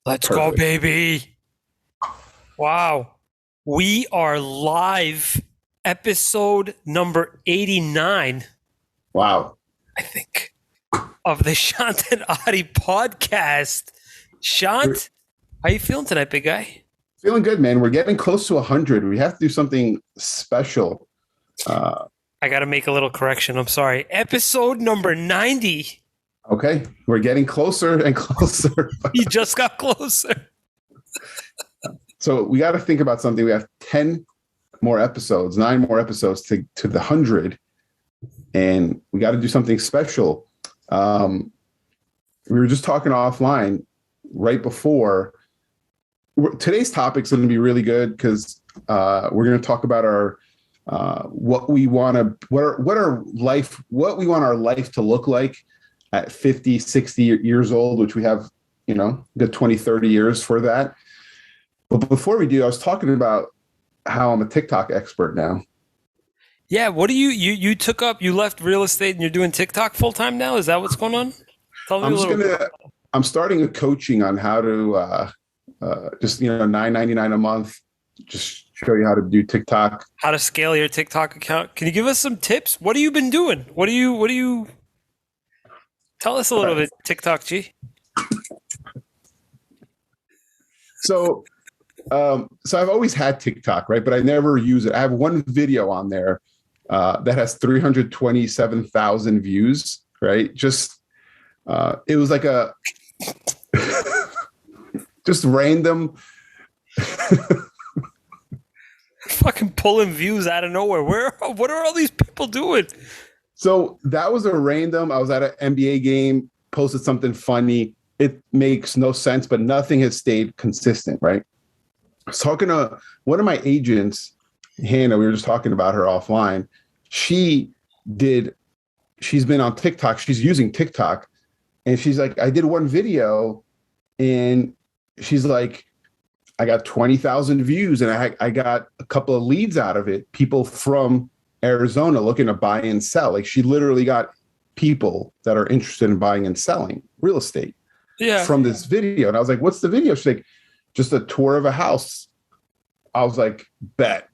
Let's go, Perfect. baby. Wow. We are live. Episode number 89, Wow. I think, of the Shant and Ari podcast. We're Shant, how you feeling tonight, big guy? feeling good, man. We're getting close to 100. We have to do something special. Uh, I got to make a little correction. I'm sorry. Episode number 90. okay. We're getting closer and closer. He just got closer. So we got to think about something. We have 10 more episodes, 9 more episodes to the 100. And we got to do something special. We were just talking offline right before. Today's topic is going to be really good because we're going to talk about our what we want to what we want our life to look like at 50, 60 years old, which we have, good 20, 30 years for that. But before we do, I was talking about how I'm a TikTok expert now. Yeah, what do you took up, you left real estate and you're doing TikTok full time now? Is that what's going on? Tell me a I'm just little bit. gonna I'm starting a coaching on how to just $9.99 a month, just show you how to do TikTok. How to scale your TikTok account. Can you give us some tips? What have you been doing? What do you tell us a All little right. bit, TikTok G? So so I've always had TikTok, right? But I never use it. I have one video on there that has 327,000 views, right? Just it was like a just random. Fucking pulling views out of nowhere. What are all these people doing? So that was a random. I was at an NBA game, posted something funny. It makes no sense, but nothing has stayed consistent, right? I was talking to one of my agents, Hannah. We were just talking about her offline. She did, she's been on TikTok. She's using TikTok. And she's like, I did one video and she's like, I got 20,000 views and I got a couple of leads out of it. People from Arizona looking to buy and sell. Like she literally got people that are interested in buying and selling real estate Yeah. from this video. And I was like, what's the video? She's like, just a tour of a house. I was like, bet,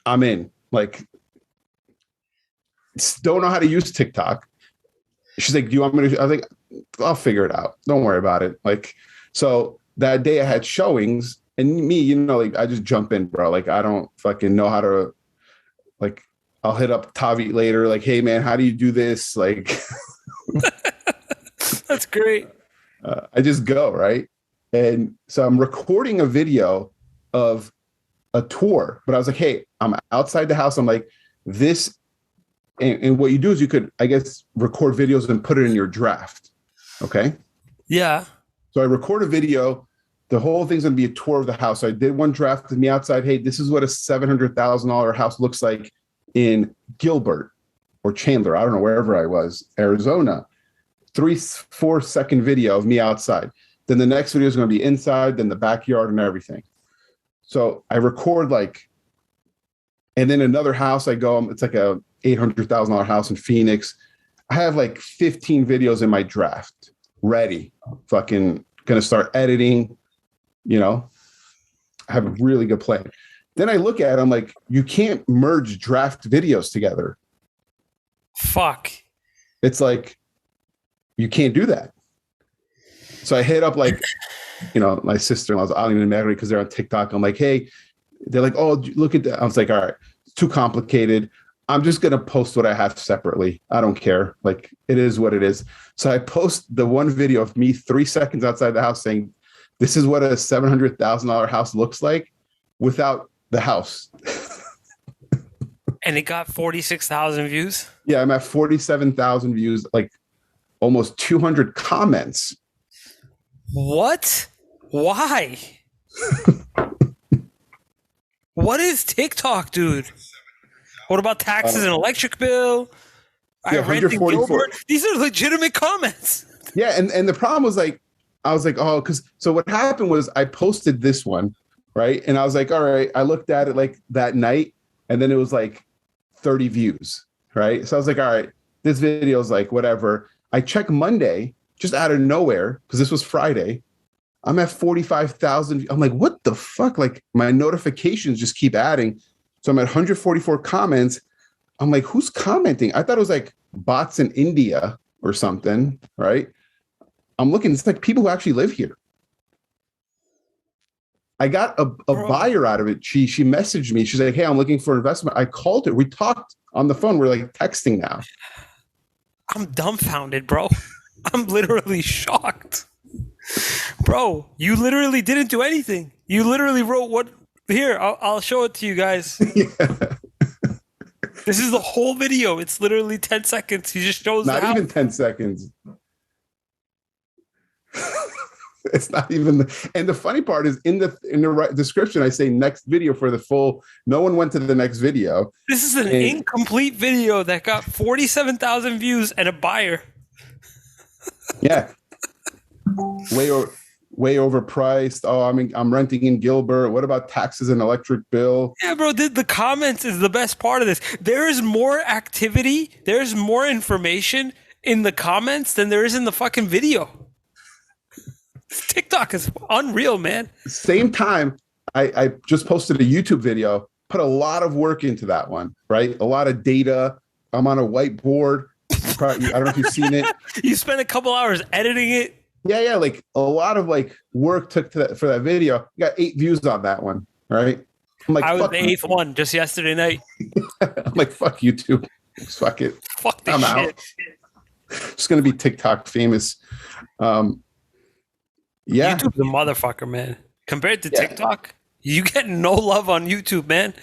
I'm in. Like, don't know how to use TikTok. She's like, do you want me to? I was like, I'll figure it out. Don't worry about it. Like, so that day I had showings and me, like I just jump in, bro. Like, I don't fucking know how to, like, I'll hit up Tavi later. Like, hey man, how do you do this? Like, That's great. I just go, right? And so I'm recording a video of a tour, but I was like, hey, I'm outside the house. I'm like, this, and what you do is you could, I guess, record videos and put it in your draft. Okay. Yeah. So I record a video. The whole thing's going to be a tour of the house. So I did one draft of me outside. Hey, this is what a $700,000 house looks like in Gilbert or Chandler. I don't know, wherever I was, Arizona. 3-4 second video of me outside. Then the next video is going to be inside, then the backyard and everything. So I record and then another house I go, it's like a $800,000 house in Phoenix. I have like 15 videos in my draft ready. Fucking going to start editing, I have a really good plan. Then I look at it, I'm like, you can't merge draft videos together. Fuck. It's like, you can't do that. So I hit up my sister-in-law's Ali and Mary because they're on TikTok. I'm like, hey, they're like, oh, look at that. I was like, all right, it's too complicated. I'm just going to post what I have separately. I don't care. Like, it is what it is. So I post the one video of me 3 seconds outside the house saying, this is what a $700,000 house looks like without the house. And it got 46,000 views. Yeah, I'm at 47,000 views, like almost 200 comments. What? Why? What is TikTok, dude? What about taxes and electric bill? I Yeah, rent in 144. Gilbert. These are legitimate comments. Yeah, and the problem was like, I was like, oh, because so what happened was I posted this one, right? And I was like, all right, I looked at it like that night, and then it was like 30 views, right? So I was like, all right, this video is like whatever. I check Monday, just out of nowhere, because this was Friday. I'm at 45,000. I'm like, what the fuck? Like my notifications just keep adding. So I'm at 144 comments. I'm like, who's commenting? I thought it was like bots in India or something, right? I'm looking, it's like people who actually live here. I got a buyer out of it. She messaged me. She's like, hey, I'm looking for investment. I called her. We talked on the phone. We're like texting now. I'm dumbfounded, bro. I'm literally shocked. Bro, you literally didn't do anything. You literally wrote what? Here, I'll show it to you guys. Yeah. This is the whole video. It's literally 10 seconds. He just shows Not even 10 seconds. It's not even and the funny part is in the description I say next video for the full. No one went to the next video. This is an incomplete video that got 47,000 views and a buyer. Yeah. Way overpriced. Oh, I'm renting in Gilbert. What about taxes and electric bill? Yeah, bro, the comments is the best part of this. There is more activity, there's more information in the comments than there is in the fucking video. TikTok is unreal, man. Same time, I just posted a YouTube video, put a lot of work into that one, right? A lot of data. I'm on a whiteboard. I don't know if you've seen it. You spent a couple hours editing it. Yeah, like a lot of like work took for that video. Got 8 views on that one, right? I'm like, I was the 8th one just yesterday night. I'm like, fuck YouTube. Fuck it. Fuck this I'm shit. out. Just gonna be TikTok famous. Yeah, YouTube's a motherfucker, man. Compared to TikTok, you get no love on YouTube, man.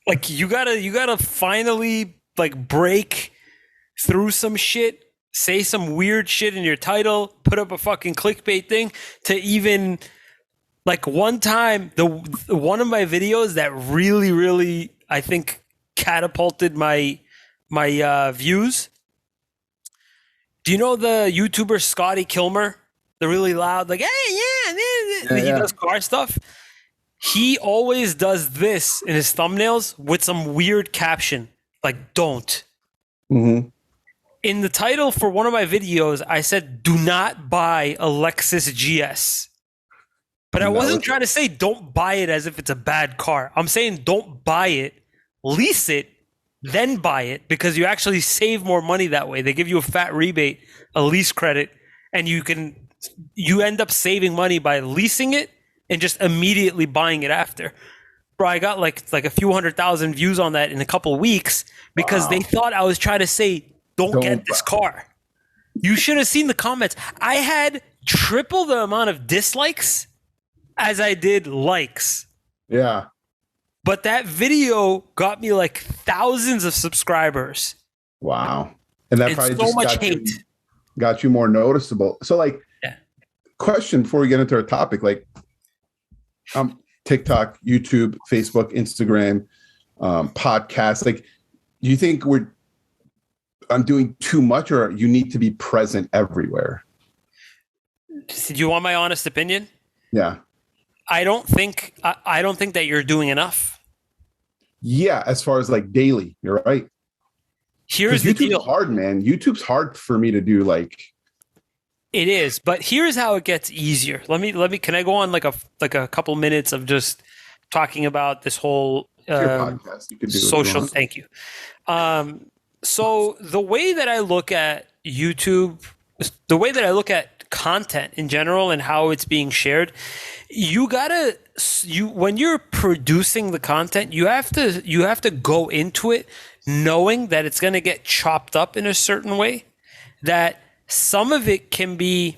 Like you gotta finally like break through some shit, say some weird shit in your title, put up a fucking clickbait thing to even like one time one of my videos that really I think catapulted my views. Do you know the YouTuber Scotty Kilmer? The really loud, like, hey, yeah. He does car stuff. He always does this in his thumbnails with some weird caption, like, don't. Mm-hmm. In the title for one of my videos, I said, do not buy a Lexus GS. But I wasn't trying to say don't buy it as if it's a bad car. I'm saying don't buy it, lease it, then buy it, because you actually save more money that way. They give you a fat rebate, a lease credit, and you end up saving money by leasing it and just immediately buying it after. Bro, I got like a few 100,000 views on that in a couple weeks because they thought I was trying to say, don't get this car. You should have seen the comments. I had triple the amount of dislikes as I did likes. Yeah. But that video got me like thousands of subscribers. Wow. And that probably so just much hate. Got you more noticeable. So like, question before we get into our topic, like TikTok, YouTube, Facebook, Instagram, podcasts, like do you think I'm doing too much or you need to be present everywhere? Do you want my honest opinion? Yeah. I don't think that you're doing enough. Yeah, as far as like daily, you're right. Here's the deal. YouTube's hard, man. YouTube's hard for me to do like. It is, but here's how it gets easier. Let me. Can I go on like a couple minutes of just talking about this whole podcast? You can do social? Thank you. So the way that I look at YouTube, the way that I look at content in general and how it's being shared, when you're producing the content, you have to go into it knowing that it's going to get chopped up in a certain way, that some of it can be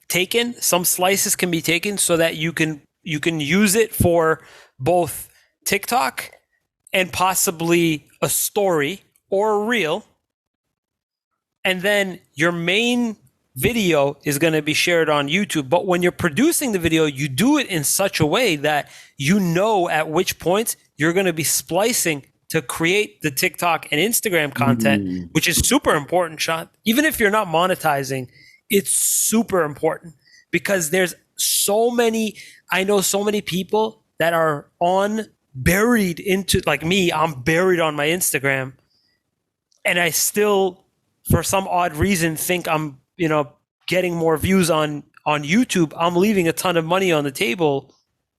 taken, some slices can be taken so that you can use it for both TikTok and possibly a story or a reel. And then your main video is going to be shared on YouTube. But when you're producing the video, you do it in such a way that you know at which points you're going to be splicing to create the TikTok and Instagram content, which is super important, Shant. Even if you're not monetizing, it's super important because I know so many people that are buried into, like me, I'm buried on my Instagram. And I still, for some odd reason, think I'm, getting more views on on YouTube, I'm leaving a ton of money on the table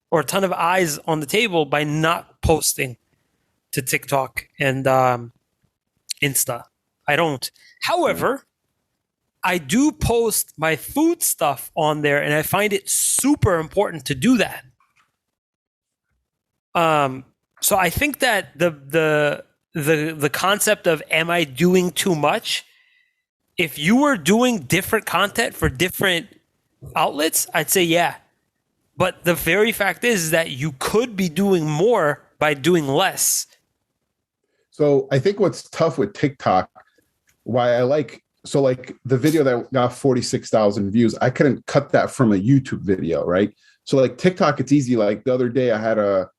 or a ton of eyes on the table by not posting to TikTok and Insta. I don't. However, I do post my food stuff on there, and I find it super important to do that. So I think that the concept of am I doing too much? If you were doing different content for different outlets, I'd say yeah. But the very fact is that you could be doing more by doing less. So I think what's tough with TikTok, why I like, so like the video that got 46,000 views, I couldn't cut that from a YouTube video, right? So like TikTok, it's easy. Like the other day I had a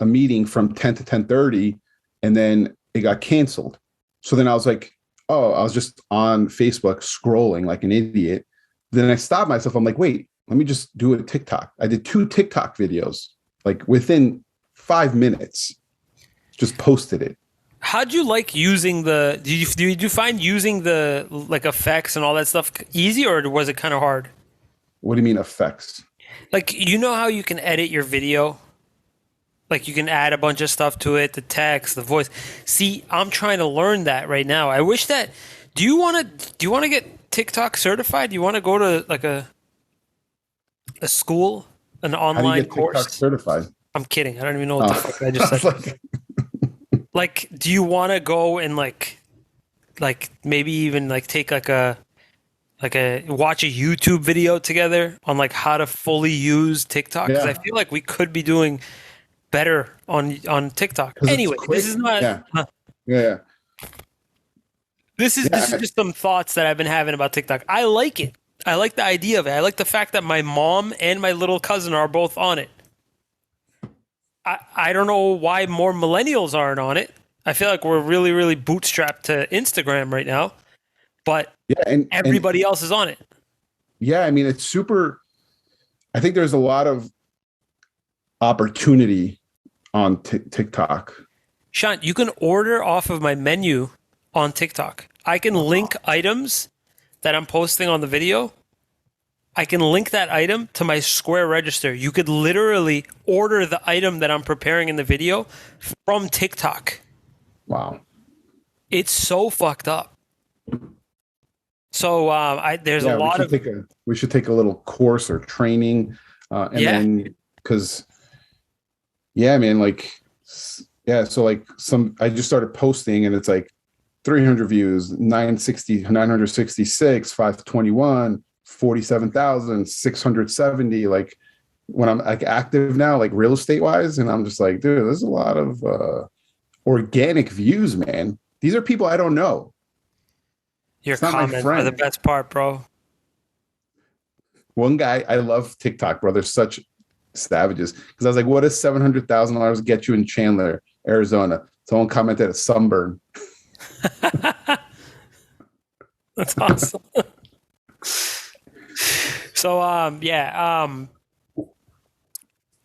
meeting from 10 to 10:30 and then it got canceled. So then I was like, oh, I was just on Facebook scrolling like an idiot. Then I stopped myself. I'm like, wait, let me just do a TikTok. I did 2 TikTok videos, like within 5 minutes, just posted it. How'd you like using did you find using the like effects and all that stuff easy, or was it kind of hard? What do you mean effects? Like, you know how you can edit your video? Like you can add a bunch of stuff to it, the text, the voice. See, I'm trying to learn that right now. I wish that do you want to get TikTok certified? Do you want to go to like a school, an How do you online get TikTok course? certified? I'm kidding. I don't even know what the fuck I just said. Like, Like, do you want to go and like maybe even like take like a watch a YouTube video together on like how to fully use TikTok? Because I yeah, feel like we could be doing better on TikTok. 'cause it's Anyway, quick. this is not. Yeah, yeah, This is yeah. just some thoughts that I've been having about TikTok. I like it. I like the idea of it. I like the fact that my mom and my little cousin are both on it. I don't know why more millennials aren't on it. I feel like we're really, really bootstrapped to Instagram right now, but Yeah, and everybody else is on it. yeah, I mean, it's super. I think there's a lot of opportunity on TikTok. Shant, you can order off of my menu on TikTok. I can link items that I'm posting on the video. I can link that item to my Square register. You could literally order the item that I'm preparing in the video from TikTok. Wow. It's so fucked up. So there's a lot of we should take a little course or training, and then because yeah, man, like yeah, so like I just started posting and it's like 300 views, 966, 521, 47,670. Like when I'm like active now, like real estate wise, and I'm just like, dude, there's a lot of organic views, man. These are people I don't know. Your comments are the best part, bro. One guy, I love TikTok, bro. They're such savages. Because I was like, what does $700,000 get you in Chandler, Arizona? Someone commented a sunburn. That's awesome. So,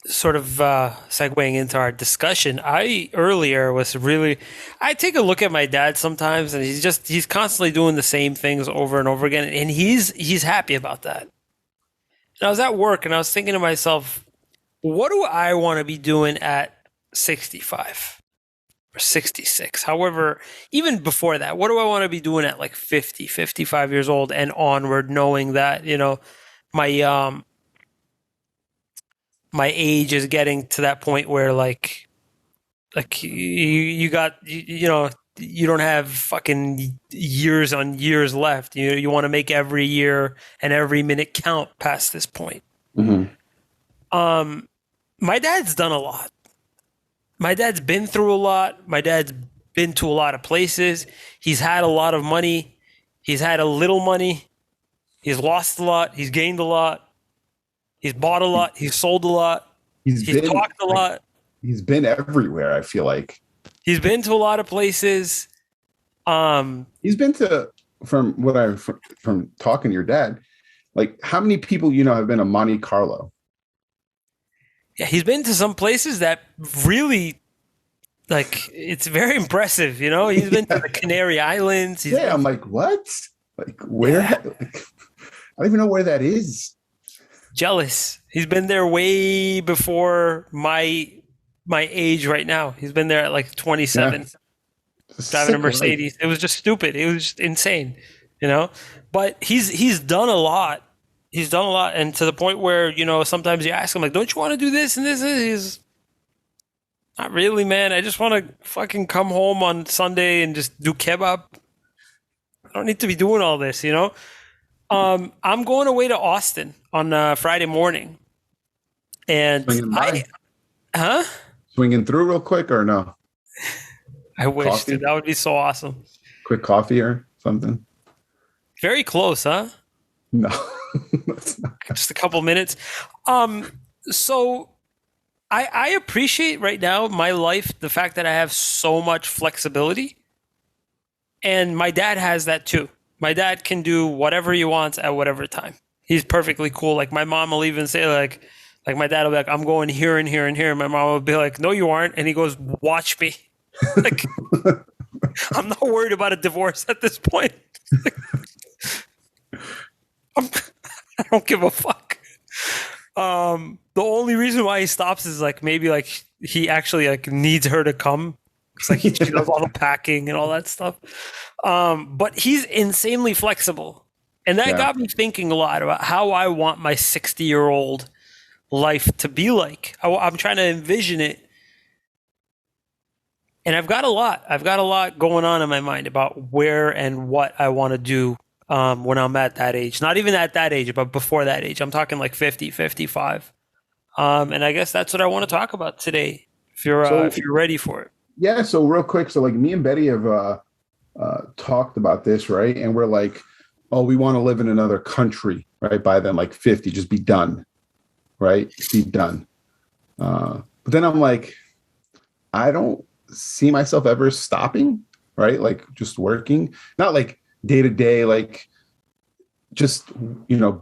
sort of segueing into our discussion, I take a look at my dad sometimes, and he's constantly doing the same things over and over again, and he's happy about that. And I was at work and I was thinking to myself, what do I want to be doing at 65 or 66? However, even before that, what do I want to be doing at like 50, 55 years old and onward, knowing that, my my age is getting to that point where like you don't have fucking years on years left. You want to make every year and every minute count past this point. Mm-hmm. My dad's done a lot. My dad's been through a lot. My dad's been to a lot of places. He's had a lot of money. He's had a little money. He's lost a lot. He's gained a lot. He's bought a lot. He's sold a lot. He's talked a lot. He's been everywhere, I feel like. He's been to a lot of places. He's been to, from talking to your dad, like how many people have been to Monte Carlo? Yeah, he's been to some places that really, like, it's very impressive. He's been to the Canary Islands. I'm like, what? Like, where? Yeah. don't even know where that is. Jealous. He's been there way before my age right now. He's been there at like 27, Yeah. driving a Sick life. Mercedes. It was just stupid. It was just insane, you know. But he's done a lot. He's done a lot, and to the point where sometimes you ask him like, "Don't you want to do this and this?" And he's not really, man. I just want to fucking come home on Sunday and just do kebab. I don't need to be doing all this, you know. I'm going away to Austin on Friday morning, and Swinging by, huh? swinging through real quick or no? I wish, Coffee? dude. That would be so awesome. Quick coffee or something? Very close, huh? No. That's not. Just a couple minutes. So I appreciate right now my life, the fact that I have so much flexibility, and my dad has that too. My dad can do whatever he wants at whatever time. He's perfectly cool. Like my mom will even say like my dad will be like, "I'm going here and here and here." And my mom will be like, "No, you aren't." And he goes, "Watch me." Like I'm not worried about a divorce at this point. I don't give a fuck. The only reason why he stops is like maybe like he actually like needs her to come. It's like she does all the packing and all that stuff. But he's insanely flexible. And that got me thinking a lot about how I want my 60-year-old life to be like. I'm trying to envision it. And I've got a lot going on in my mind about where and what I want to do when I'm at that age. Not even at that age, but before that age. I'm talking like 50, 55. And I guess that's what I want to talk about today, if you're ready for it. Yeah. So real quick. So like me and Betty have talked about this, right? And we're like, oh, we want to live in another country, right? By then, like 50, just be done, right? Be done. But then I'm like, I don't see myself ever stopping, right? Like just working, not like day to day, like just,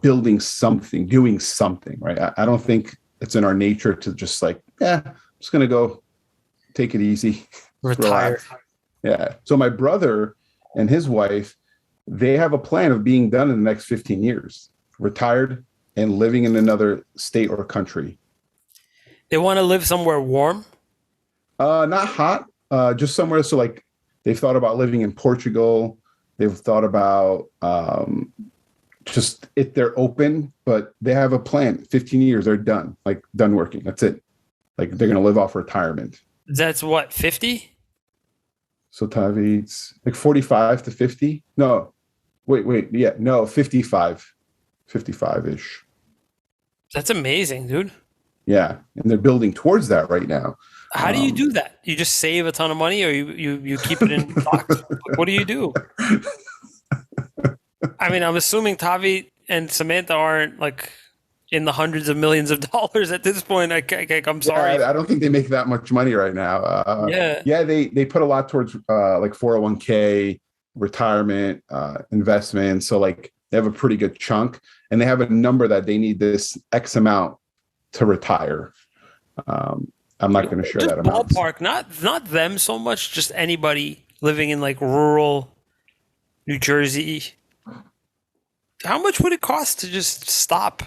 building something, doing something, right? I don't think it's in our nature to just like, I'm just going to go take it easy. Retire. Relax. Yeah. So my brother and his wife, they have a plan of being done in the next 15 years, retired and living in another state or country. They want to live somewhere warm. Not hot, just somewhere. So like they've thought about living in Portugal. They've thought about just if they're open, but they have a plan. 15 years, they're done, like done working. That's it. Like they're going to live off retirement. That's what, 50? So Tavi's like 45 to 50. No, wait. Yeah, no, 55, 55-ish. That's amazing, dude. Yeah. And they're building towards that right now. How do you do that? You just save a ton of money, or you keep it in stocks? What do you do? I mean, I'm assuming Tavi and Samantha aren't like in the hundreds of millions of dollars at this point. I'm sorry. Yeah, I don't think they make that much money right now. Yeah, they put a lot towards like 401k, retirement, investment. So like they have a pretty good chunk, and they have a number that they need this X amount to retire. I'm not going to share Just that amount. Ballpark, not them so much, just anybody living in like rural New Jersey. How much would it cost to just stop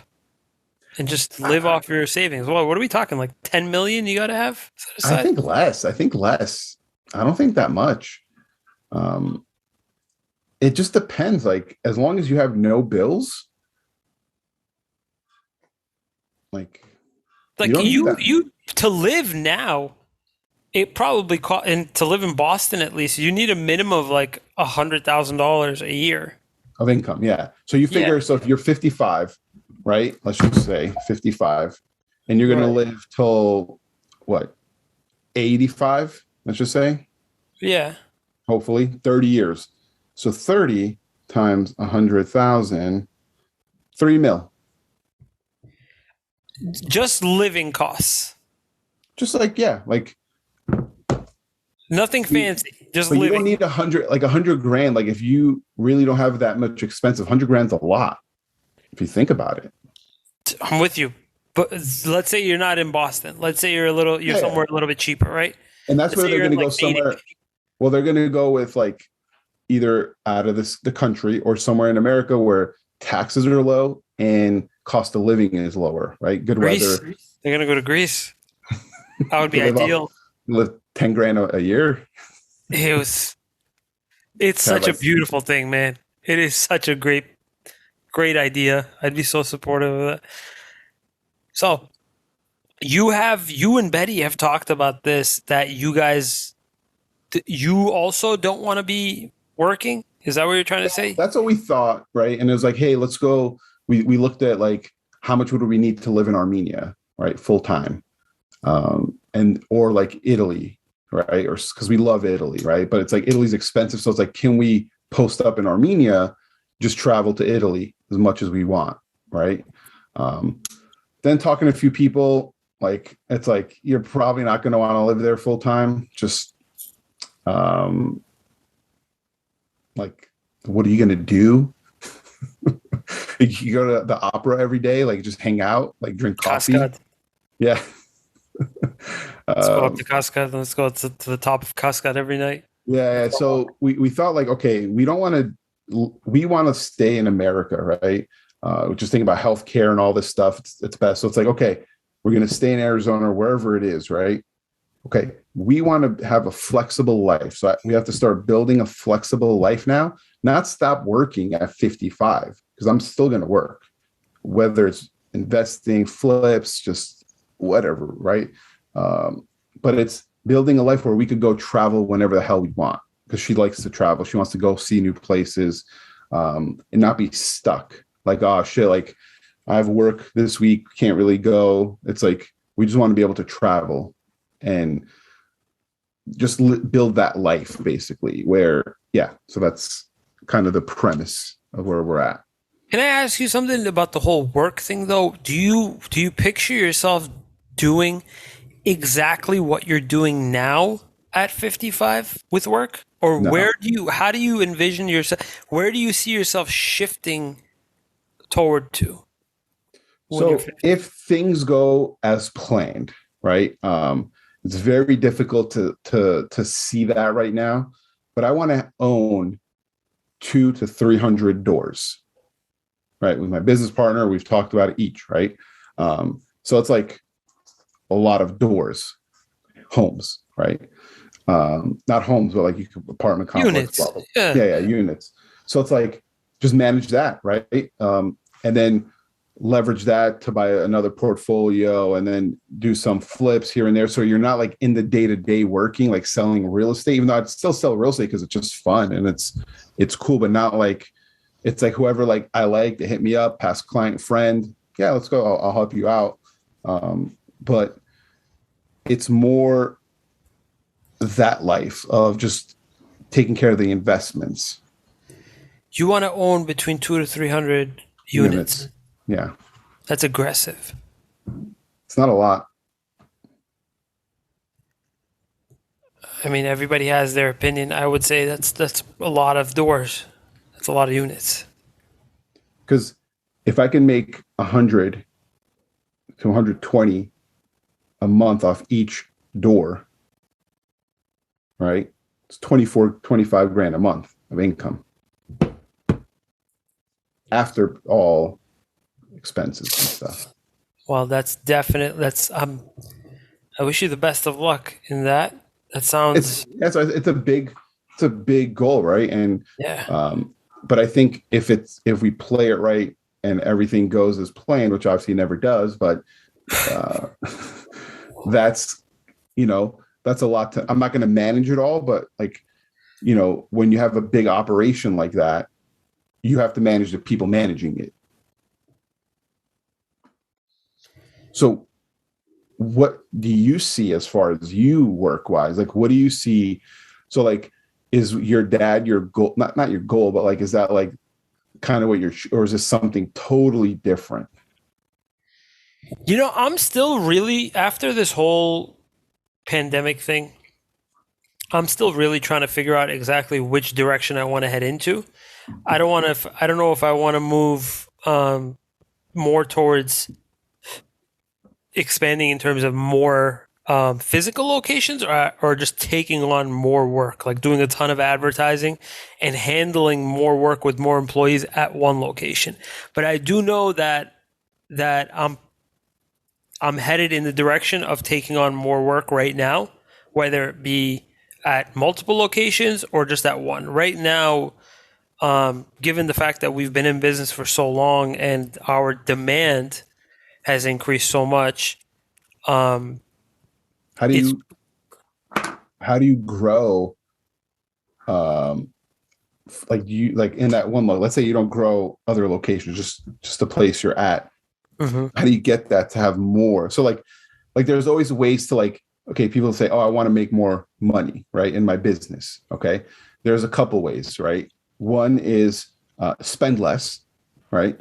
and just live off your savings? Well, what are we talking? Like 10 million you got to have? I think less. I don't think that much. It just depends. Like as long as you have no bills, like you to live now, it probably cost, and to live in Boston at least, you need a minimum of like $100,000 a year of income. Yeah. So you figure, so if you're 55, right? Let's just say 55, and you're going to live till what? 85, let's just say. Yeah. Hopefully 30 years. So 30 times 100,000, 3 mil. Just living costs. Just like, like nothing fancy. Just but living. You don't need 100 grand. Like if you really don't have that much expensive, 100 grand's a lot. If you think about it. I'm with you. But let's say you're not in Boston. Let's say you're somewhere a little bit cheaper, right? And that's where they're going to go somewhere. Well, they're going to go with like either out of the country or somewhere in America where taxes are low and cost of living is lower, right? Good Greece. weather. They're gonna go to Greece. That would To be ideal. live 10 grand a year. It was. It's Have such a like beautiful thing, man. It is such a great idea. I'd be so supportive of that. So you and Betty have talked about this that you guys you also don't want to be working. Is that what you're trying to say? that's what we thought, right? And it was like, hey, let's go. We looked at like how much would we need to live in Armenia, right? Full time. And or like Italy, right? Or because we love Italy, right? But it's like Italy's expensive. So it's like, can we post up in Armenia, just travel to Italy as much as we want, right? Um, then talking to a few people, like it's like you're probably not going to want to live there full time. Just um, like, what are you going to do? You go to the opera every day, like just hang out, like drink coffee. Cascade. Yeah. Let's go up um, to Cascade. Let's go to the top of Cascade every night. yeah. So we thought like, okay, we want to stay in America, right? Just thinking about healthcare and all this stuff. It's best. So it's like, okay, we're going to stay in Arizona or wherever it is, right? Okay, we want to have a flexible life. So we have to start building a flexible life now, not stop working at 55, because I'm still going to work, whether it's investing, flips, just whatever, right? But it's building a life where we could go travel whenever the hell we want, because she likes to travel. She wants to go see new places, and not be stuck. Like, oh shit, like I have work this week, can't really go. It's like we just want to be able to travel and just build that life, basically. Where, yeah. So that's kind of the premise of where we're at. Can I ask you something about the whole work thing though? Do you picture yourself doing exactly what you're doing now at 55 with work? Or No. how do you envision yourself, where do you see yourself shifting toward to when you're So 50? if things go as planned, right? It's very difficult to see that right now, but I want to own 200 to 300 doors, right? With my business partner, we've talked about it each, right? So it's like a lot of doors, homes, right? Not homes, but like you could apartment complex, Units. blah, blah. Yeah. Yeah, units. So it's like just manage that, right? And then leverage that to buy another portfolio and then do some flips here and there. So you're not like in the day-to-day working, like selling real estate, even though I'd still sell real estate because it's just fun and it's cool, but not like it's like whoever like I like to hit me up, past client, friend. Yeah, let's go. I'll help you out. But it's more that life of just taking care of the investments. You want to own between 200 to 300 units. Yeah. That's aggressive. It's not a lot. I mean, everybody has their opinion. I would say that's a lot of doors. That's a lot of units. Because if I can make 100 to 120 a month off each door, right? It's 24, 25 grand a month of income after all expenses and stuff. Well, that's definite. I wish you the best of luck in that. That sounds, It's a big goal, right? And yeah. but I think if we play it right and everything goes as planned, which obviously never does, but uh, that's that's a lot to. I'm not going to manage it all, but like when you have a big operation like that, you have to manage the people managing it. So what do you see as far as you work wise? Like, what do you see? So like, is your dad your goal? Not your goal, but like, is that like kind of what or is this something totally different? I'm still really, after this whole pandemic thing, I'm still really trying to figure out exactly which direction I want to head into. I don't know if I want to move more towards expanding in terms of more physical locations, or just taking on more work, like doing a ton of advertising and handling more work with more employees at one location. But I do know that I'm headed in the direction of taking on more work right now, whether it be at multiple locations or just at one. Right now, given the fact that we've been in business for so long and our demand has increased so much, um, How do it's you how do you grow um like you like in that one let's say you don't grow other locations, just the place you're at. mhm. How do you get that to have more? So like there's always ways to like, okay, people say, oh, I want to make more money, right, in my business. Okay, there's a couple ways, right? One is spend less, right?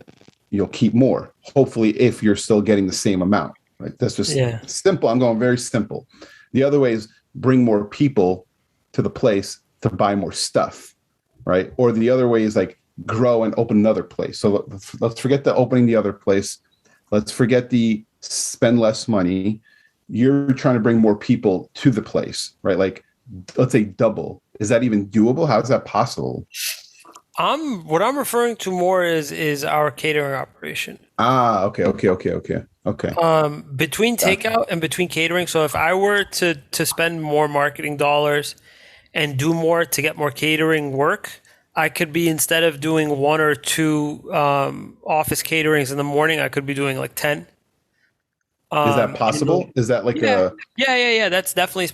You'll keep more, hopefully, if you're still getting the same amount, right? That's just Yeah. simple. I'm going very simple. The other way is bring more people to the place to buy more stuff, right? Or the other way is like grow and open another place. So let's forget the opening the other place. Let's forget the spend less money. You're trying to bring more people to the place, right? Like, let's say double. Is that even doable? How is that possible? What I'm referring to more is our catering operation. Ah, okay. Between Gotcha. takeout and between catering. So if I were to spend more marketing dollars and do more to get more catering work, I could be, instead of doing one or two office caterings in the morning, I could be doing like 10. Is that In the, possible? Is that like yeah, a yeah. That's definitely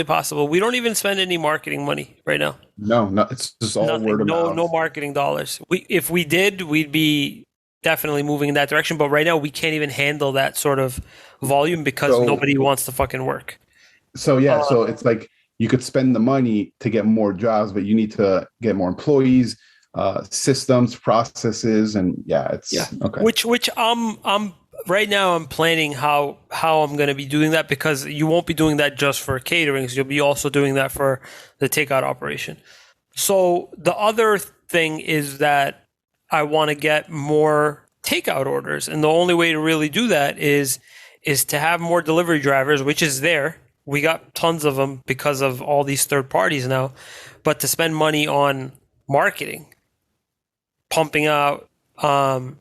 possible. We don't even spend any marketing money right now. no, no, it's just all word Nothing. of No mouth. marketing dollars. If we did, we'd be definitely moving in that direction. But right now, we can't even handle that sort of volume because So nobody wants to fucking work. so yeah, Um, so it's like you could spend the money to get more jobs, but you need to get more employees, systems, processes, and yeah, yeah. it's okay. Which I'm right now. I'm planning how I'm going to be doing that, because you won't be doing that just for caterings. You'll be also doing that for the takeout operation. So the other thing is that I want to get more takeout orders, and the only way to really do that is to have more delivery drivers, which is there. We got tons of them because of all these third parties now, but to spend money on marketing, pumping out um,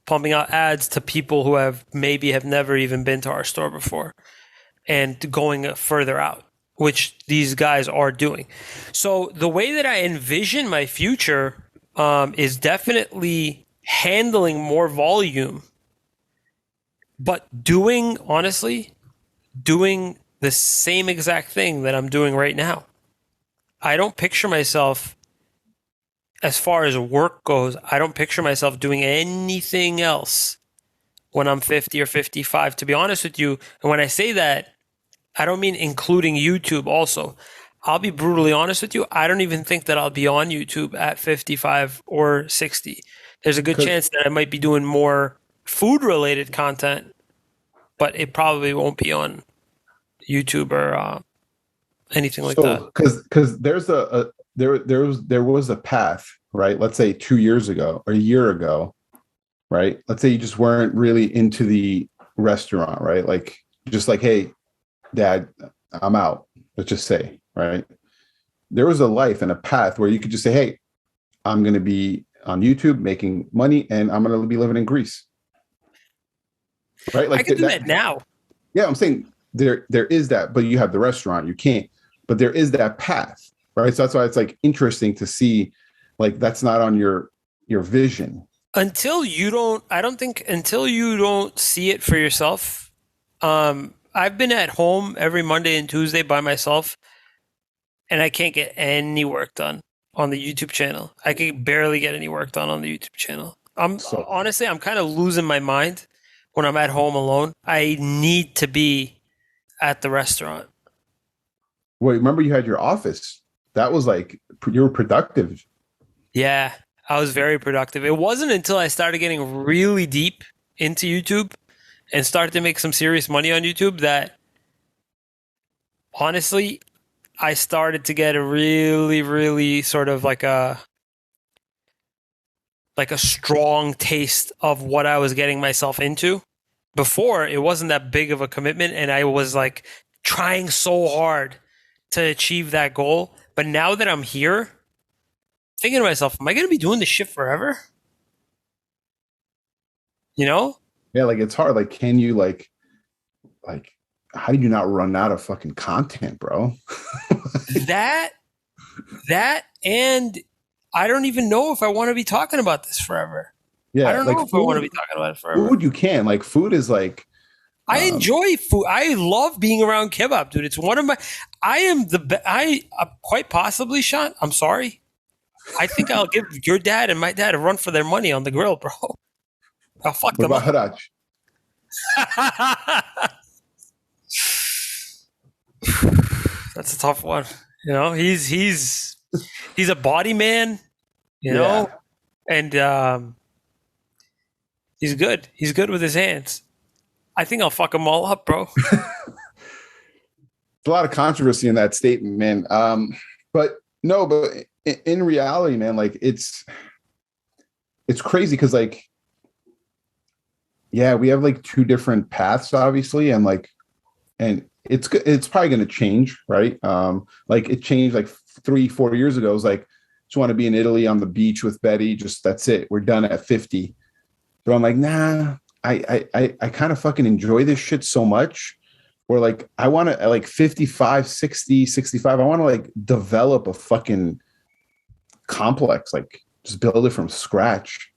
pumping out ads to people who have never even been to our store before, and going further out, which these guys are doing. So the way that I envision my future is definitely handling more volume, but doing the same exact thing that I'm doing right now. I don't picture myself, as far as work goes, I don't picture myself doing anything else when I'm 50 or 55, to be honest with you. And when I say that, I don't mean including YouTube also. I'll be brutally honest with you. I don't even think that I'll be on YouTube at 55 or 60. There's a good Because chance that I might be doing more food related content, but it probably won't be on YouTube or anything like that. so because there's there was a path, right? Let's say 2 years ago or a year ago, right? Let's say you just weren't really into the restaurant, right? Like just like, hey, dad, I'm out. Let's just say, right? There was a life and a path where you could just say, hey, I'm going to be on YouTube making money and I'm going to be living in Greece, right? I Like could do that. that now. Yeah, I'm saying there is that, but you have the restaurant, you can't. But there is that path, right? So that's why it's like interesting to see, like that's not on your vision. I don't think until you don't see it for yourself. I've been at home every Monday and Tuesday by myself, and I can't get any work done on the YouTube channel. I can barely get any work done on the YouTube channel. So I'm kind of losing my mind when I'm at home alone. I need to be at the restaurant. wait, remember you had your office. That was like you were productive. Yeah, I was very productive. It wasn't until I started getting really deep into YouTube and started to make some serious money on YouTube that honestly, I started to get a really, really sort of like a strong taste of what I was getting myself into. Before, it wasn't that big of a commitment, and I was like trying so hard to achieve that goal. But now that I'm here, thinking to myself, am I going to be doing this shit forever? You know? Yeah, like it's hard. Like, can you like how do you not run out of fucking content, bro? That and I don't even know if I want to be talking about this forever. I Yeah, don't like know if I want to be talking about it forever. food you can. Like food is like I um enjoy food. I love being around kebab, dude. It's one of my. I am the. I quite possibly, Sean. I'm sorry. I think I'll give your dad and my dad a run for their money on the grill, bro. I'll fuck what them about up. Haraj? That's a tough one. You know, he's a body man. You Yeah. know, and he's good. He's good with his hands. I think I'll fuck them all up, bro. A lot of controversy in that statement, man. But no, but in reality, man, like it's crazy because like yeah, we have like two different paths, obviously, and like and it's probably going to change, right? Like it changed like 3 4 years ago. It was like just want to be in Italy on the beach with Betty. Just that's it. We're done at 50. But I'm like, nah. I kind of fucking enjoy this shit so much. Where like I want to like 55, 60, 65. I want to like develop a fucking complex, like just build it from scratch.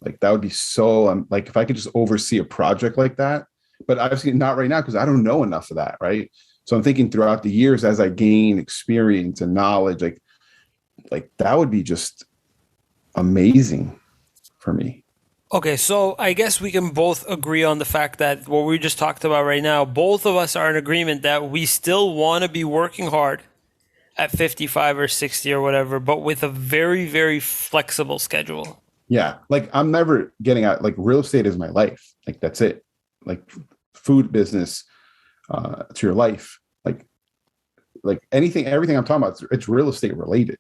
Like that would be so like if I could just oversee a project like that, but obviously not right now because I don't know enough of that, right? So I'm thinking throughout the years as I gain experience and knowledge, like that would be just amazing for me. Okay, so I guess we can both agree on the fact that what we just talked about right now, both of us are in agreement that we still want to be working hard at 55 or 60 or whatever, but with a very, very flexible schedule. Yeah, like I'm never getting out. Like real estate is my life. Like that's it. Like food business, to your life. Like anything, everything I'm talking about, it's real estate related.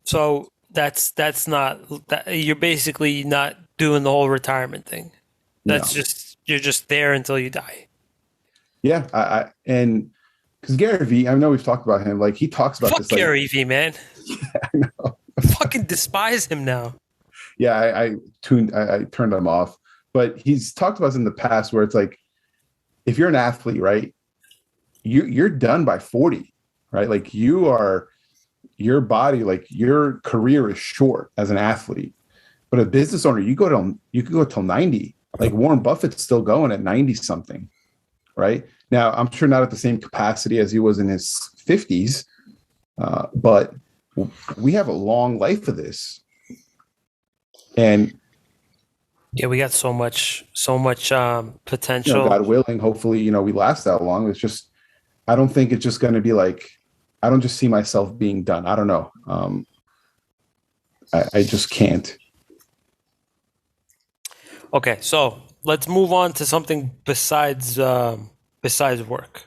So that's not that you're basically not doing the whole retirement thing. That's No. just you're just there until you die. Yeah, I and because Gary Vee, I know we've talked about him. Like he talks about Fuck this. Like, Gary V, man. I know. Fucking despise him now. Yeah, I turned him off. But he's talked about this in the past where it's like if you're an athlete, right, you're done by 40, right? Like you are your body, like your career is short as an athlete. But a business owner, you could go till 90. Like Warren Buffett's still going at 90 something, right? Now, I'm sure not at the same capacity as he was in his 50s, but we have a long life of this. And Yeah, we got so much potential. God willing, hopefully, we last that long. It's just, I don't think it's just going to be like, I don't just see myself being done. I don't know. I just can't. Okay, so let's move on to something besides work.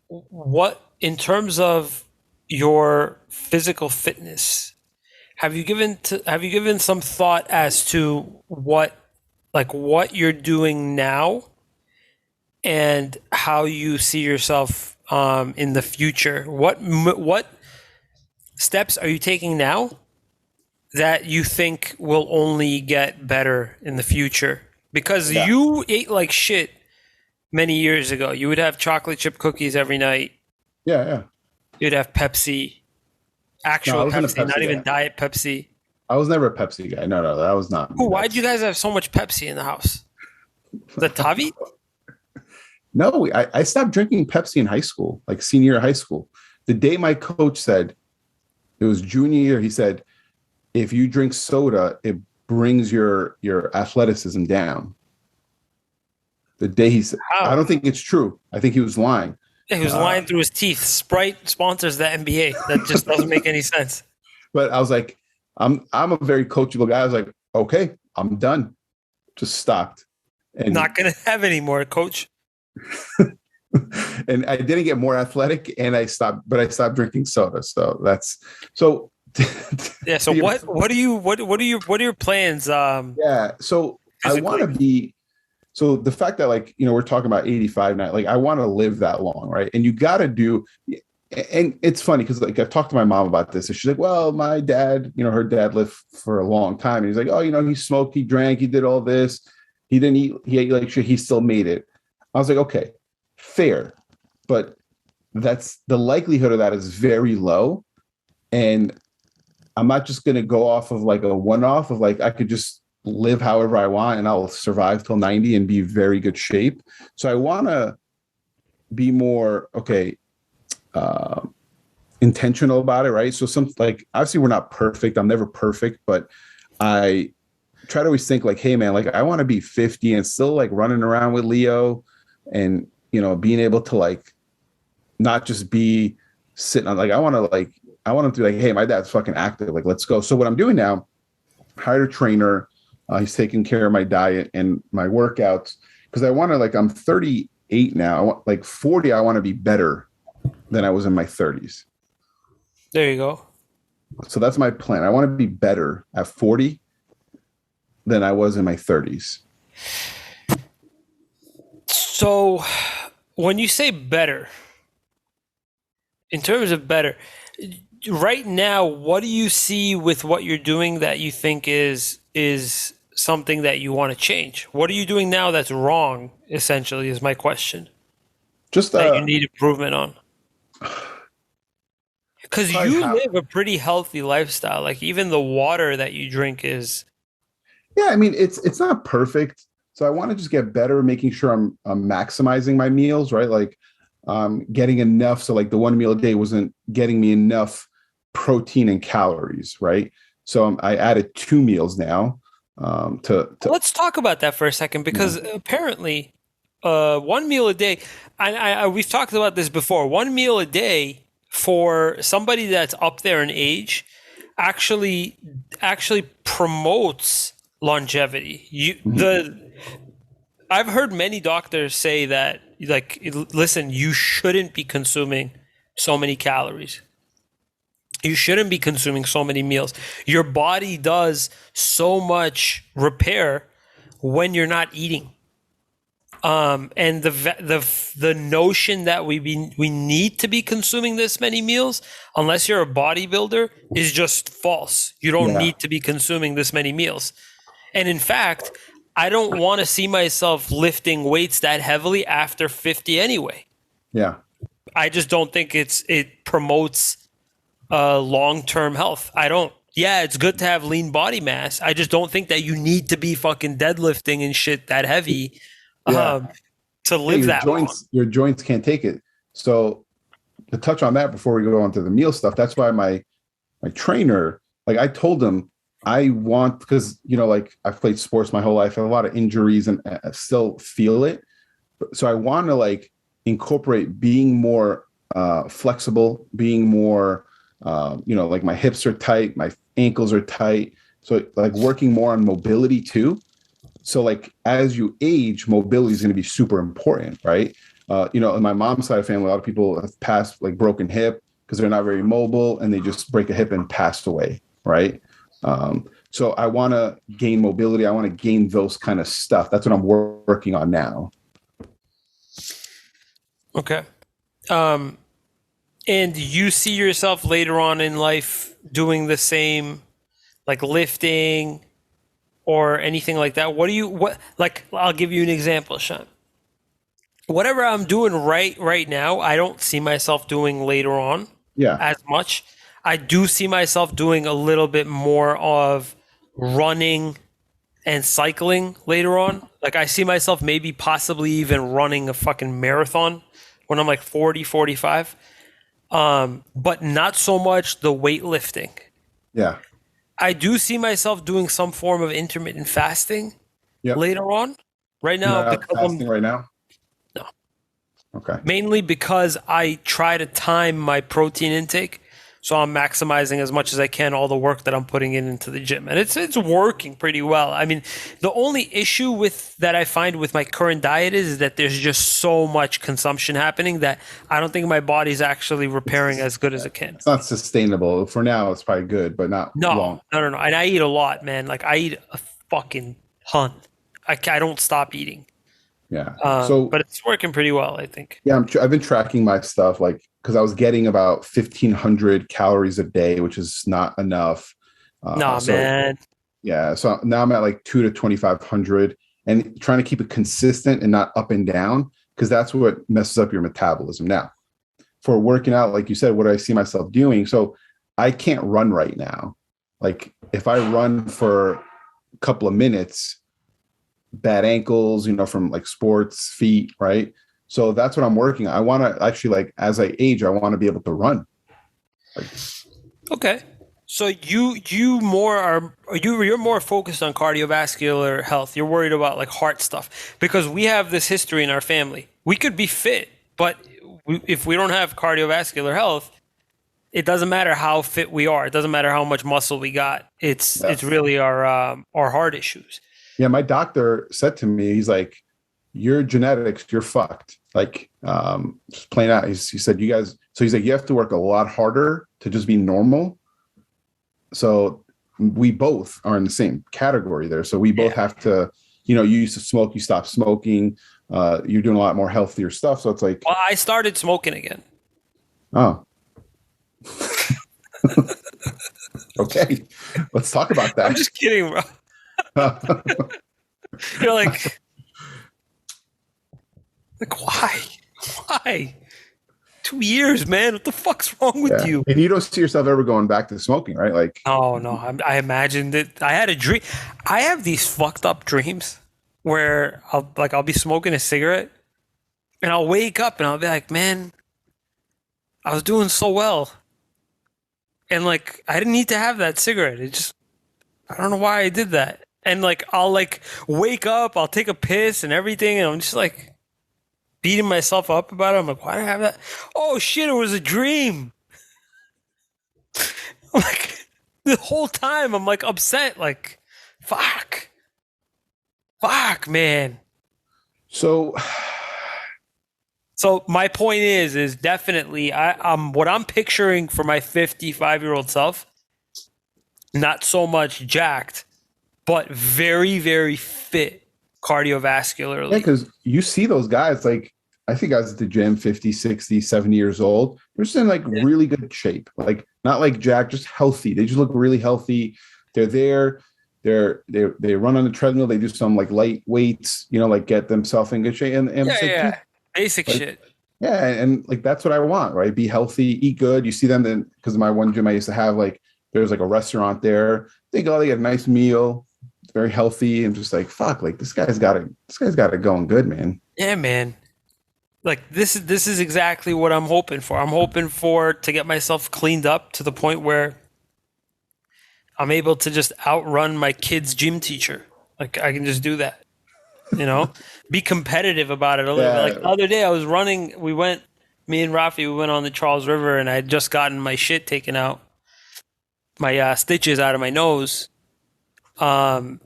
What in terms of your physical fitness, have you given some thought as to what you're doing now and how you see yourself in the future? What steps are you taking now that you think will only get better in the future? Because Yeah. you ate like shit many years ago. You would have chocolate chip cookies every night. Yeah. Yeah. You'd have Pepsi, No, I actual wasn't a Pepsi, not Pepsi even guy. diet Pepsi. I was never a Pepsi guy. No, that was not me. Ooh, why'd you That's guys have so much Pepsi in the house? The Tavi? no. I stopped drinking Pepsi in high school, like senior year of high school. The day my coach said it was junior year, he said, "If you drink soda, it brings your athleticism down." The day he said, I How? don't think it's true. I think he was lying. Yeah, he was Uh, lying through his teeth. Sprite sponsors the NBA. That just doesn't make any sense. but I was like, I'm a very coachable guy. I was like, okay, I'm done. Just stopped. And Not gonna have any more, coach. and I didn't get more athletic and I stopped drinking soda. So Yeah. So what are your plans Yeah. So I want to physically? be, so the fact that like, we're talking about 85 now, like I want to live that long, right? And you got to do, and it's funny because like I've talked to my mom about this, and she's like, well, my dad, her dad lived for a long time. And he's like, oh, he smoked, he drank, he did all this. He didn't eat, he ate like shit, he still made it. I was like, okay, fair. But that's the likelihood of that is very low. And I'm not just going to go off of like a one off of like, I could just live however I want and I'll survive till 90 and be very good shape. So I want to be more, okay, uh, intentional about it, right? So some like obviously we're not perfect. I'm never perfect, but I try to always think like, hey man, like I want to be 50 and still like running around with Leo and being able to like not just be sitting on like I want him to be like, hey, my dad's fucking active. Like, let's go. So what I'm doing now, hired a trainer. He's taking care of my diet and my workouts because I want to like I'm 38 now. I want like 40. I want to be better than I was in my 30s. There you go. So that's my plan. I want to be better at 40 than I was in my 30s. So when you say better, in terms of better, right now, what do you see with what you're doing that you think is something that you want to change? What are you doing now that's wrong, essentially, is my question. Just That you need improvement on. Because probably you have. live a pretty healthy lifestyle. Like even the water that you drink is Yeah, I mean it's not perfect. So I want to just get better, making sure I'm maximizing my meals, right? Like getting enough. So like the one meal a day wasn't getting me enough protein and calories, right? So I added two meals now. Let's talk about that for a second Yeah, because apparently, one meal a day. We've talked about this before. One meal a day for somebody that's up there in age actually actually promotes longevity. mhm. I've heard many doctors say that like listen, you shouldn't be consuming so many calories. You shouldn't be consuming so many meals. Your body does so much repair when you're not eating. And the notion that we need to be consuming this many meals, unless you're a bodybuilder, is just false. You don't Yeah, need to be consuming this many meals. And in fact, I don't want to see myself lifting weights that heavily after 50 anyway. yeah, I just don't think it promotes long-term health. I don't. Yeah, it's good to have lean body mass. I just don't think that you need to be fucking deadlifting and shit that heavy yeah. um, to Yeah, live that long. your joints can't take it. So to touch on that before we go on to the meal stuff, that's why my trainer, like I told him I want because like I've played sports my whole life, I have a lot of injuries and I still feel it. So I want to like incorporate being more flexible, being more like my hips are tight, my ankles are tight. So like working more on mobility too. So like as you age, mobility is going to be super important, right? On my mom's side of the family, a lot of people have passed like broken hip because they're not very mobile and they just break a hip and pass away, right? So I want to gain mobility. I want to gain those kind of stuff. That's what I'm working on now. Okay. Um, and you see yourself later on in life doing the same, like lifting or anything like that? What like I'll give you an example, Sean. Whatever I'm doing right now, I don't see myself doing later on Yeah, as much. I do see myself doing a little bit more of running and cycling later on. Like I see myself maybe possibly even running a fucking marathon when I'm like 40, 45. But not so much the weightlifting. yeah, I do see myself doing some form of intermittent fasting yep. later on. Right You're now, not because I'm fasting right now. no, Okay. mainly because I try to time my protein intake. So I'm maximizing as much as I can all the work that I'm putting into the gym, and it's working pretty well. I mean, the only issue with that I find with my current diet is that there's just so much consumption happening that I don't think my body's actually repairing as good as it can. It's not sustainable for now. It's probably good, but not No, long. no, no, no. And I eat a lot, man. Like I eat a fucking ton. I don't stop eating. Yeah. So But it's working pretty well, I think. yeah, I've been tracking my stuff like because I was getting about 1,500 calories a day, which is not enough. Nah, So man. yeah, so now I'm at like 2 to 2,500, and trying to keep it consistent and not up and down because that's what messes up your metabolism. Now, for working out, like you said, what do I see myself doing? So I can't run right now. Like if I run for a couple of minutes, bad ankles, from like sports, feet, right? So that's what I'm working on. I want to actually, like, as I age, I want to be able to run. Like, Okay. So you more are you're more focused on cardiovascular health. You're worried about like heart stuff because we have this history in our family. We could be fit, but if we don't have cardiovascular health, it doesn't matter how fit we are. It doesn't matter how much muscle we got. It's yes. really our heart issues. Yeah, my doctor said to me, he's like, your genetics, you're fucked. Like, just plain out. He said, you guys, so he's like, you have to work a lot harder to just be normal. So we both are in the same category there. So we both have to, you used to smoke, you stopped smoking, you're doing a lot more healthier stuff. So it's like, Well, I started smoking again. oh, okay, let's talk about I'm that. just kidding, bro. You're like why? Why? 2 years, man. What the fuck's wrong with Yeah. you? And you don't see yourself ever going back to smoking, right? Like, Oh no, I imagined it. I had a dream. I have these fucked up dreams where I'll be smoking a cigarette and I'll wake up and I'll be like, man, I was doing so well, and like I didn't need to have that cigarette. I don't know why I did that. And like I'll like wake up, I'll take a piss and everything, and I'm just like beating myself up about it. I'm like, why did I have that? Oh shit, it was a dream. I'm like the whole time I'm like upset, like fuck. Fuck, man. so So my point is definitely I'm what I'm picturing for my 55-year-old self, not so much jacked, but very, very fit yeah, cardiovascularly. because you see those guys, like, I think guys at the gym, 50, 60, 70 years old, they're just in like really good shape. Like, not like Jack, just healthy. They just look really healthy. They're there. They run on the treadmill. They do some like light weights, like get themselves in good shape. And Yeah, it's like, yeah. geez, Basic like, shit. yeah, and like that's what I want, right? Be healthy, eat good. You see them then because my one gym I used to have, like, there's like a restaurant there. They go, they get a nice meal, very healthy, and just like, fuck, like this guy's got it going good, man. Yeah, man. Like this is exactly what I'm hoping for. I'm hoping for to get myself cleaned up to the point where I'm able to just outrun my kid's gym teacher. Like I can just do that. Be competitive about it a little bit. Like Yeah. the other day, I was running. Me and Rafi, we went on the Charles River, and I had just gotten my shit taken out, my stitches out of my nose. And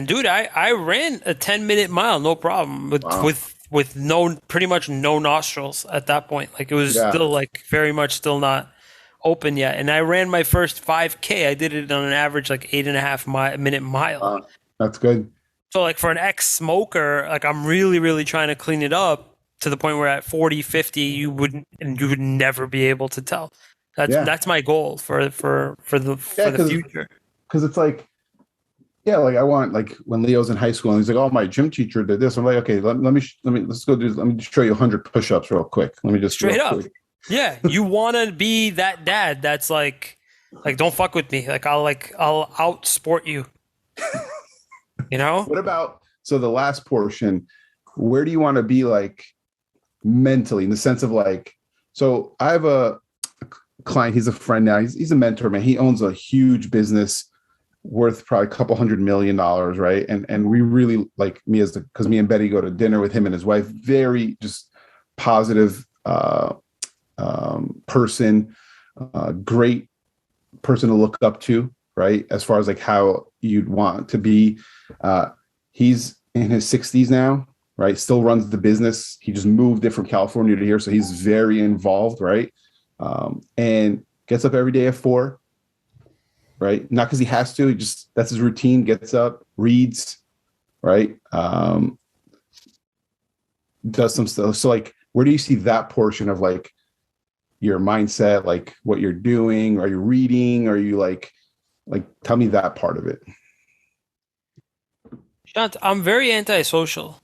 dude, I ran a 10-minute mile, no problem, with Wow. with no pretty much no nostrils at that point. Like it was Yeah. still like very much still not open yet. And I ran my first 5K. I did it on an average like 8.5 minute mile. That's good. So like for an ex-smoker, like I'm really, really trying to clean it up to the point where at 40, 50, you would never be able to tell. That's Yeah. that's my goal for Yeah, the future. because it's like, yeah, like I want, like, when Leo's in high school and he's like, oh, my gym teacher did this. I'm like, okay, let's go do, let me just show you 100 push-ups real quick. Let me just Straight real up. quick. Yeah, you want to be that dad that's like don't fuck with me. I'll outsport you. You know? What about, so the last portion, where do you want to be, like, mentally, in the sense of like, so I have a client, he's a friend now, he's a mentor, man. He owns a huge business worth probably a couple $100 million, right? And we really, like, because me and Betty go to dinner with him and his wife, very just positive person. great person to look up to, right? As far as like how you'd want to be. He's in his 60s now, right? Still runs the business. He just moved it from California to here, so he's very involved, right? And gets up every day at 4, right? Not because he has to. He just that's his routine. Gets up, reads, right? Does some stuff. So like, where do you see that portion of like your mindset, like what you're doing? Are you reading? Are you like tell me that part of it? Shant, I'm very antisocial.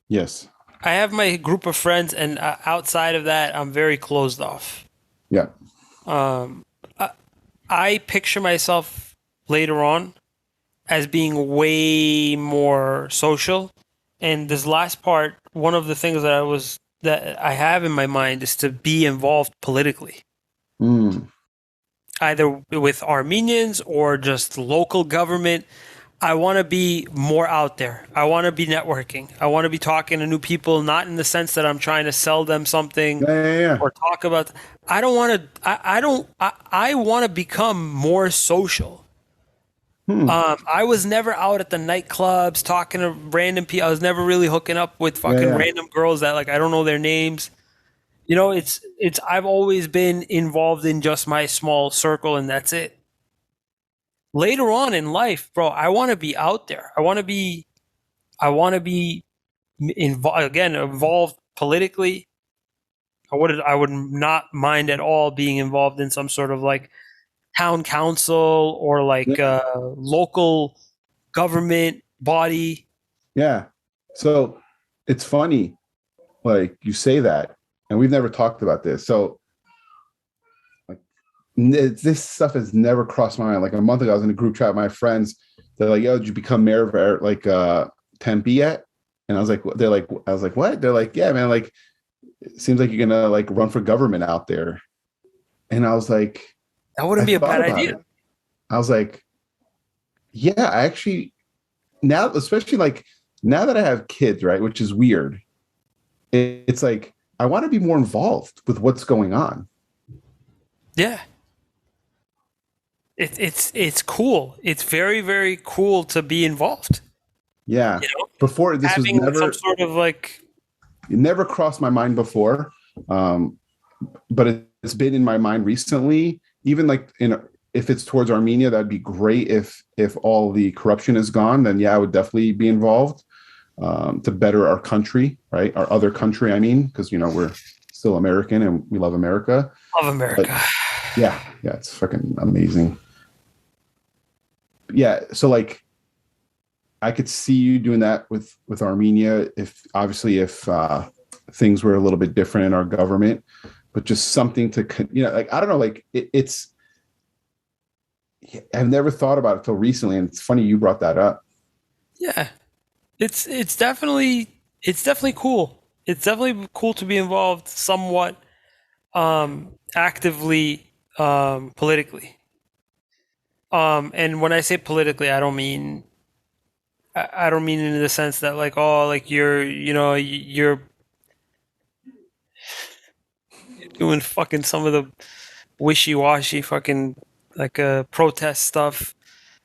Yes. I have my group of friends, and outside of that, I'm very closed off. Yeah. Um, I, I picture myself later on as being way more social. And this last part, one of the things that I have in my mind is to be involved politically, Mm. either with Armenians or just local government. I want to be more out there. I want to be networking. I want to be talking to new people, not in the sense that I'm trying to sell them something Yeah, yeah, yeah. or talk about. I don't want to. I don't. I want to become more social. Hmm. I was never out at the nightclubs talking to random people. I was never really hooking up with Yeah, fucking yeah. random girls that like I don't know their names. It's. I've always been involved in just my small circle, and that's it. Later on in life, bro, I want to be out there. I want to be involved politically. I would not mind at all being involved in some sort of like town council or like Yeah. local government body. Yeah. So it's funny, like you say that, and we've never talked about this. So like this stuff has never crossed my mind. Like a month ago, I was in a group chat with my friends. They're like, "Yo, did you become mayor of Tempe yet?" And I was like, "They're like, I was like, what?" They're like, "Yeah, man. Like, it seems like you're gonna like run for government out there." And I was like, That I wouldn't be a thought bad about idea. it. I was like, yeah, I actually now, especially like now that I have kids, right? Which is weird. It's like I want to be more involved with what's going on. Yeah, it's cool. It's very very cool to be involved. Yeah. You know, Before this was having some never sort of like it never crossed my mind before. Um, but it's been in my mind recently. Even like if it's towards Armenia, that'd be great. If all the corruption is gone, then yeah, I would definitely be involved to better our country, right? Our other country, I mean, because we're still American and we love America. of But America. yeah, yeah, it's fucking amazing. Yeah, so like I could see you doing that with Armenia if obviously if things were a little bit different in our government, but just something to like I don't know, like it's I've never thought about it till recently, and it's funny you brought that up. Yeah, it's definitely cool. It's definitely cool to be involved somewhat actively politically. And when I say politically, I don't mean in the sense that like oh like you're doing fucking some of the wishy-washy fucking like protest stuff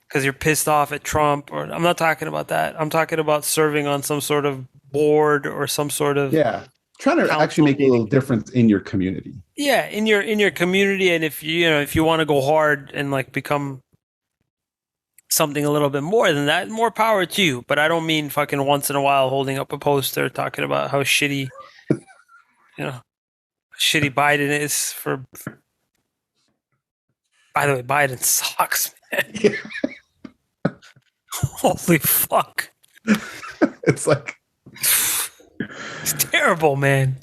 because you're pissed off at Trump or I'm not talking about that. I'm talking about serving on some sort of board or some sort of Yeah, trying to actually council make a meeting. little difference in your community. Yeah, in your community, and if if you want to go hard and like become something a little bit more than that, more power to you. But I don't mean fucking once in a while holding up a poster talking about how you know, shitty Biden is for. By the way, Biden sucks, man. Yeah. Holy fuck, It's it's terrible, man.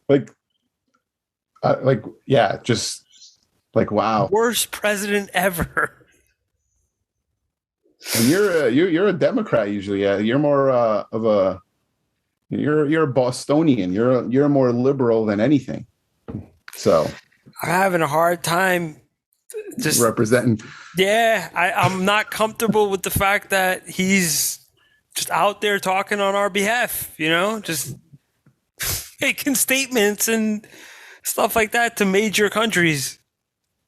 like yeah, just like wow. Worst president ever. And you're a Democrat usually. Yeah, you're more of a you're a Bostonian. You're more liberal than anything. So I'm having a hard time. Just representing. yeah, I'm not comfortable with the fact that he's just out there talking on our behalf. Just making statements and stuff like that to major countries.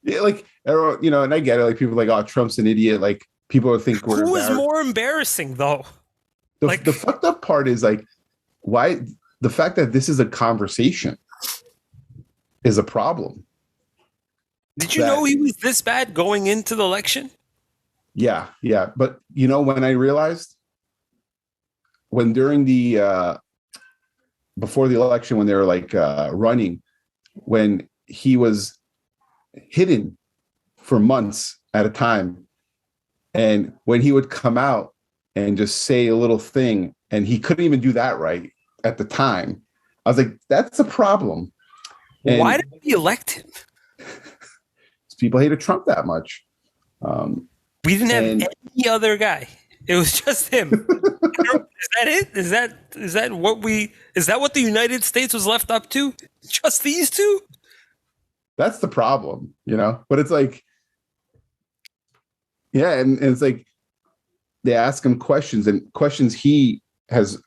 Yeah, like everyone, and I get it. Like people are like, oh, Trump's an idiot. Like people would think we're Who is embarrassed. more embarrassing though? The fucked up part is like why the fact that this is a conversation is a problem. Did you know he was this bad going into the election? Yeah. But when I realized when during the before the election, when they were like running, when he was hidden for months at a time, and when he would come out and just say a little thing, and he couldn't even do that right at the time, I was like, that's a problem. And why did we elect him? People hated Trump that much. We didn't have any other guy. It was just him. Is that it? Is that what the United States was left up to? Just these two? That's the problem, But it's like, yeah, and it's like they ask him questions, and questions he has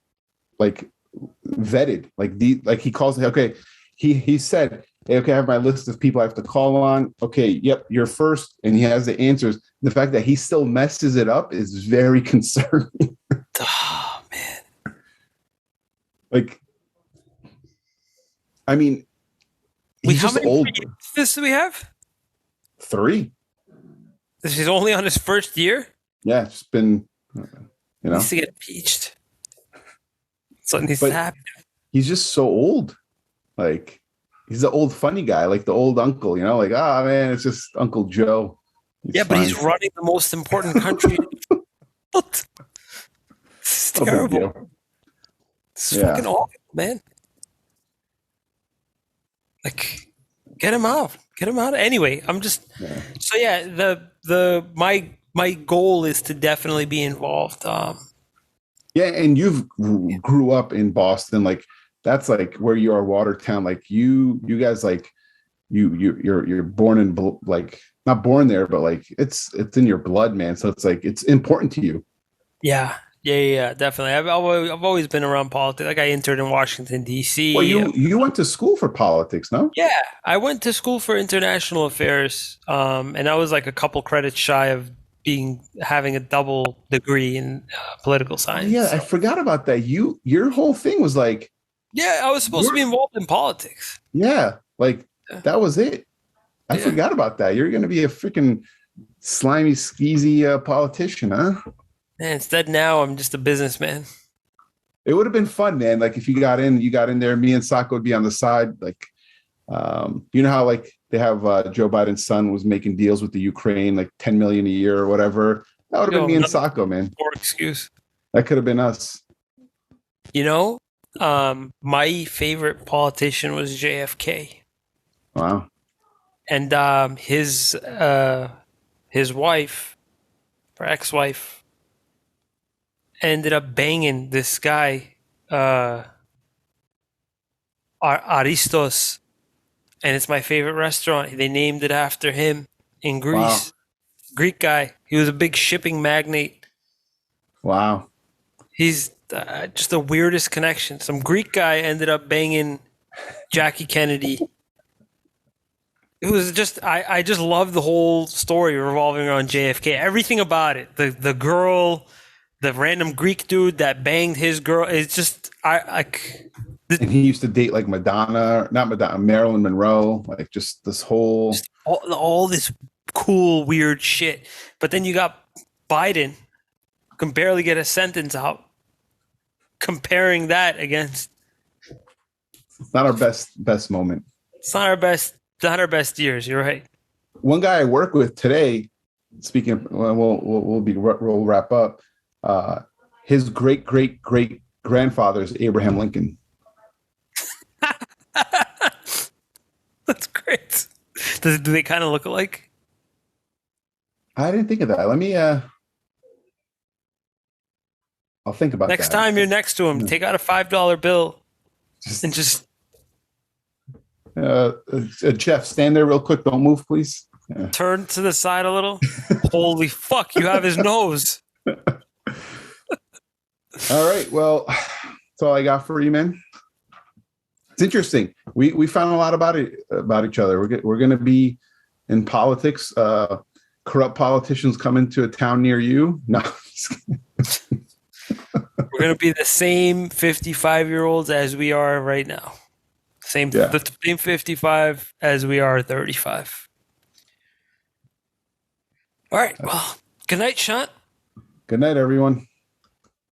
like vetted, like he calls it. Okay, he said, hey, okay, I have my list of people I have to call on. Okay, yep, you're first, and he has the answers. The fact that he still messes it up is very concerning. Oh man! Like, I mean, he's how just many old. This do we have? 3. This is only on his first year. Yeah, it's been, He needs to get impeached. Something needs to happen. He's just so old. Like, he's the old funny guy, like the old uncle, like, man, it's just Uncle Joe. But he's running the most important country. What? This is terrible. This is fucking awful, man. Like, get him out. Get him out. Anyway, I'm just so my goal is to definitely be involved. And you've grew up in Boston, like that's like where you are, Watertown. Like you guys, like you're born in, like not born there, but like it's in your blood, man. So it's like it's important to you. Yeah, definitely. I've always been around politics. Like I interned in Washington D.C. Well, you went to school for politics, no? Yeah, I went to school for international affairs, and I was like a couple credits shy of having a double degree in political science. I forgot about that. Your whole thing was like, I was supposed to be involved in politics. Yeah, like that was it. I forgot about that. You're going to be a freaking slimy, skeezy politician, huh? And instead, now I'm just a businessman. It would have been fun, man. Like if you got in there, me and Sacco would be on the side. Like, how like they have Joe Biden's son was making deals with the Ukraine, like 10 million a year or whatever. That would have been me and Sacco, man. Poor excuse. That could have been us. My favorite politician was JFK. Wow. And his wife, or ex-wife, ended up banging this guy, Aristos, and it's my favorite restaurant. They named it after him in Greece. Wow. Greek guy. He was a big shipping magnate. Wow. He's just the weirdest connection. Some Greek guy ended up banging Jackie Kennedy. It was just, I just love the whole story revolving around JFK. Everything about it. The girl, the random Greek dude that banged his girl. It's just, and he used to date like Marilyn Monroe. Like just this whole. Just all this cool, weird shit. But then you got Biden, who can barely get a sentence out. Comparing that against. It's not our best moment. It's not our best years. You're right. One guy I work with today, speaking of, we'll wrap up. His great grandfather is Abraham Lincoln. That's great. Do they kind of look alike? I didn't think of that. Let me I'll think about next that. Time you're next to him, take out a $5 bill and just Jeff, stand there real quick. Don't move, please. Turn to the side a little. Holy fuck, you have his nose. All right. Well, that's all I got for you, man. It's interesting. We found a lot about each other. We're going to be in politics. Corrupt politicians coming to a town near you. No, We're going to be the same 55-year-olds as we are right now. yeah. The same 55 as we are 35. All right. Well, good night, Shant. Good night, everyone.